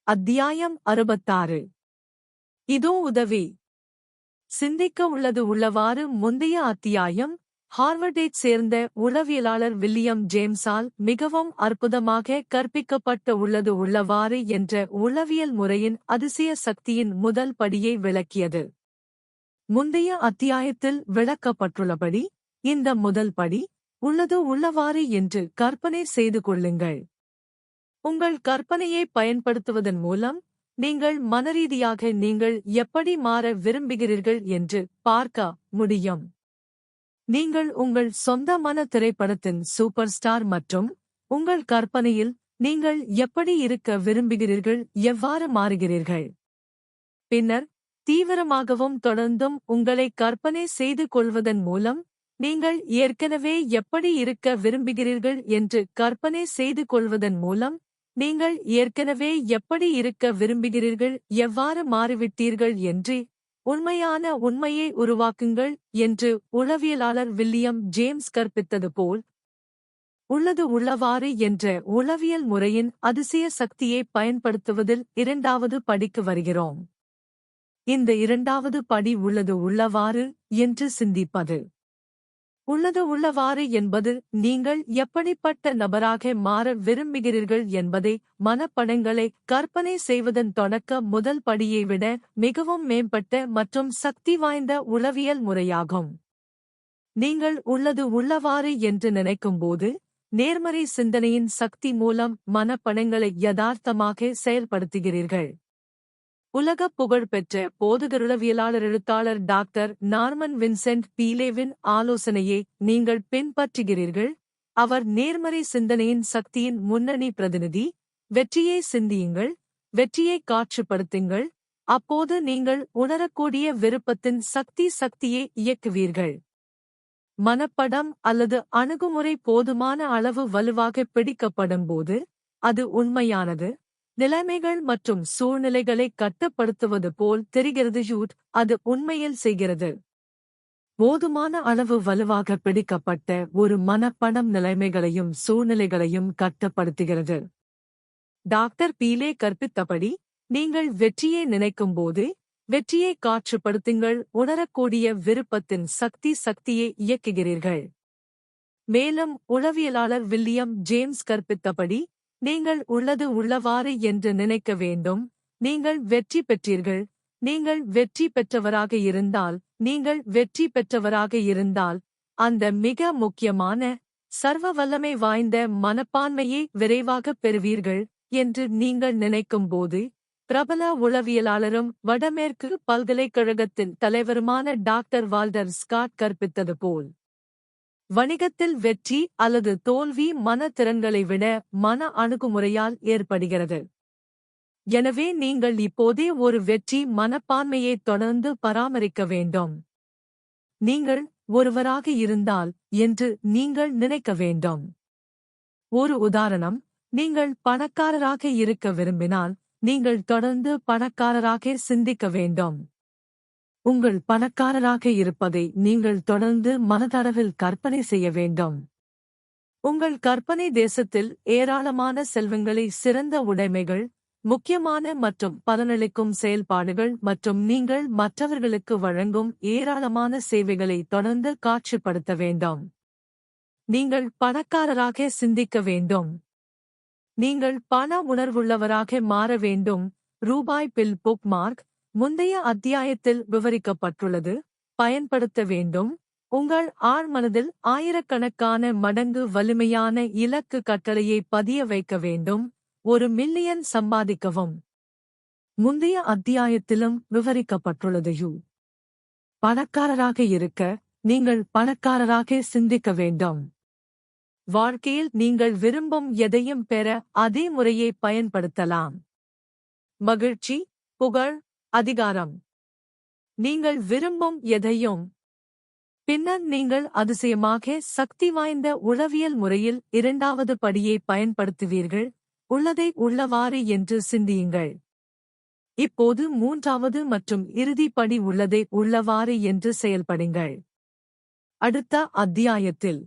அத்தியாயம் 66. இதோ உதவி. சிந்திக்க உள்ளது உள்ளவாறு. முந்தைய அத்தியாயம் ஹார்வர்டைச் சேர்ந்த உளவியலாளர் வில்லியம் ஜேம்ஸால் மிகவும் அற்புதமாக கற்பிக்கப்பட்ட உள்ளது உள்ளவாறு என்ற உளவியல் முறையின் அதிசய சக்தியின் முதல் படியை விளக்கியது. முந்தைய அத்தியாயத்தில் விளக்கப்பட்டுள்ளபடி இந்த முதல் படி உள்ளது உள்ளவாறு என்று கற்பனை செய்து கொள்ளுங்கள். உங்கள் கற்பனையை பயன்படுத்துவதன் மூலம் நீங்கள் மனரீதியாக நீங்கள் எப்படி மாற விரும்புகிறீர்கள் என்று பார்க்க முடியும். நீங்கள் உங்கள் சொந்த மன திரைப்படத்தின் சூப்பர் ஸ்டார் மற்றும் உங்கள் கற்பனையில் நீங்கள் எப்படி இருக்க விரும்புகிறீர்கள், எவ்வாறு மாறுகிறீர்கள். பின்னர் தீவிரமாகவும் தொடர்ந்தும் உங்களை கற்பனை செய்து கொள்வதன் மூலம் நீங்கள் ஏற்கனவே எப்படி இருக்க விரும்புகிறீர்கள் என்று கற்பனை செய்து கொள்வதன் மூலம் நீங்கள் ஏற்கனவே எப்படி இருக்க விரும்புகிறீர்கள், எவ்வாறு மாறிவிட்டீர்கள் என்று உண்மையான உண்மையை உருவாக்குங்கள் என்று உளவியலாளர் வில்லியம் ஜேம்ஸ் கற்பித்தது போல் உள்ளது உள்ளவாறு என்ற உளவியல் முறையின் அதிசய சக்தியை பயன்படுத்துவதில் இரண்டாவது படிக்கு வருகிறோம். இந்த இரண்டாவது படி உள்ளது உள்ளவாறு என்று சிந்திப்பது. உள்ளது உள்ளவாறு என்பது நீங்கள் எப்படிப்பட்ட நபராக மாற விரும்புகிறீர்கள் என்பதை மனப்படங்களை கற்பனை செய்வதன் தொடக்க முதல் படியை விட மிகவும் மேம்பட்ட மற்றும் சக்தி வாய்ந்த உளவியல் முறையாகும். நீங்கள் உள்ளது உள்ளவாறு என்று நினைக்கும்போது நேர்மறை சிந்தனையின் சக்தி மூலம் மனப்படங்களை யதார்த்தமாக செயல்படுத்துகிறீர்கள். உலக புகழ்பெற்ற போதகருளவியலாளர் எழுத்தாளர் டாக்டர் நார்மன் வின்சென்ட் பீலேவின் ஆலோசனையை நீங்கள் பின்பற்றுகிறீர்கள். அவர் நேர்மறை சிந்தனையின் சக்தியின் முன்னணி பிரதிநிதி. வெற்றியை சிந்தியுங்கள், வெற்றியை காட்சிப்படுத்துங்கள், அப்போது நீங்கள் உணரக்கூடிய விருப்பத்தின் சக்தியை இயக்குவீர்கள். மனப்படம் அல்லது அணுகுமுறை போதுமான அளவு வலுவாக பிடிக்கப்படும்போது அது உண்மையானது நிலைமைகள் மற்றும் சூழ்நிலைகளை கட்டுப்படுத்துவது போல் தெரிகிறது. அது உண்மையில் செய்கிறது. போதுமான அளவு வலுவாக பிடிக்கப்பட்ட ஒரு மனப்படம் நிலைமைகளையும் சூழ்நிலைகளையும் கட்டுப்படுத்துகிறது. டாக்டர் பீலே கற்பித்தபடி நீங்கள் வெற்றியை நினைக்கும்போது வெற்றியை காட்சிப்படுத்துங்கள், உணரக்கூடிய விருப்பத்தின் சக்தியை இயக்குகிறீர்கள். மேலும் உளவியலாளர் வில்லியம் ஜேம்ஸ் கற்பித்தபடி நீங்கள் உள்ளது உள்ளவாறு என்று நினைக்க வேண்டும். நீங்கள் வெற்றி பெற்றீர்கள், நீங்கள் வெற்றி பெற்றவராக இருந்தால், நீங்கள் வெற்றி பெற்றவராக இருந்தால் அந்த மிக முக்கியமான சர்வ வல்லமை வாய்ந்த மனப்பான்மையை விரைவாக பெறுவீர்கள் என்று நீங்கள் நினைக்கும்போது பிரபல உளவியலாளரும் வடமேற்கு பல்கலைக்கழகத்தின் தலைவருமான டாக்டர் வால்டர் ஸ்காட் கற்பித்தது போல் வணிகத்தில் வெற்றி அல்லது தோல்வி மனத்திறன்களை விட மன அணுகுமுறையால் ஏற்படுகிறது. எனவே நீங்கள் இப்போதே ஒரு வெற்றி மனப்பான்மையை தொடர்ந்து பராமரிக்க வேண்டும். நீங்கள் ஒருவராக இருந்தால் என்று நீங்கள் நினைக்க வேண்டும். ஒரு உதாரணம், நீங்கள் பணக்காரராக இருக்க விரும்பினால் நீங்கள் தொடர்ந்து பணக்காரராக சிந்திக்க வேண்டும். உங்கள் பணக்காரராக இருப்பதை நீங்கள் தொடர்ந்து மனதளவில் கற்பனை செய்ய வேண்டும். உங்கள் கற்பனை தேசத்தில் ஏராளமான செல்வங்களை, சிறந்த உடைமைகள், முக்கியமான மற்றும் பலனளிக்கும் செயல்பாடுகள் மற்றும் நீங்கள் மற்றவர்களுக்கு வழங்கும் ஏராளமான சேவைகளை தொடர்ந்து காட்சிப்படுத்த வேண்டும். நீங்கள் பணக்காரராக சிந்திக்க வேண்டும். நீங்கள் பண உணர்வுள்ளவராக மாற வேண்டும். ரூபாய் பில் புக்மார்க் முந்தைய அத்தியாயத்தில் விவரிக்கப்பட்டுள்ளது. பயன்படுத்த வேண்டும். உங்கள் ஆழ்மனதில் ஆயிரக்கணக்கான மடங்கு வலிமையான இலக்கு கட்டளையை பதிய வைக்க வேண்டும். 1 மில்லியன் சம்பாதிக்கவும். முந்தைய அத்தியாயத்திலும் விவரிக்கப்பட்டுள்ளது. பணக்காரராக இருக்க நீங்கள் பணக்காரராக சிந்திக்க வேண்டும். வாழ்க்கையில் நீங்கள் விரும்பும் எதையும் பெற அதே முறையை பயன்படுத்தலாம். மகிழ்ச்சி, புகழ், அதிகாரம். நீங்கள் விரும்பும் எதையும். பின்னர் நீங்கள் அதிசயமாக சக்தி வாய்ந்த உளவியல் முறையில் இரண்டாவது படியை பயன்படுத்துவீர்கள். உள்ளதை உள்ளவாறு என்று சிந்தியுங்கள். இப்போது மூன்றாவது மற்றும் இறுதி படி உள்ளதை உள்ளவாறு என்று செயல்படுங்கள். அடுத்த அத்தியாயத்தில்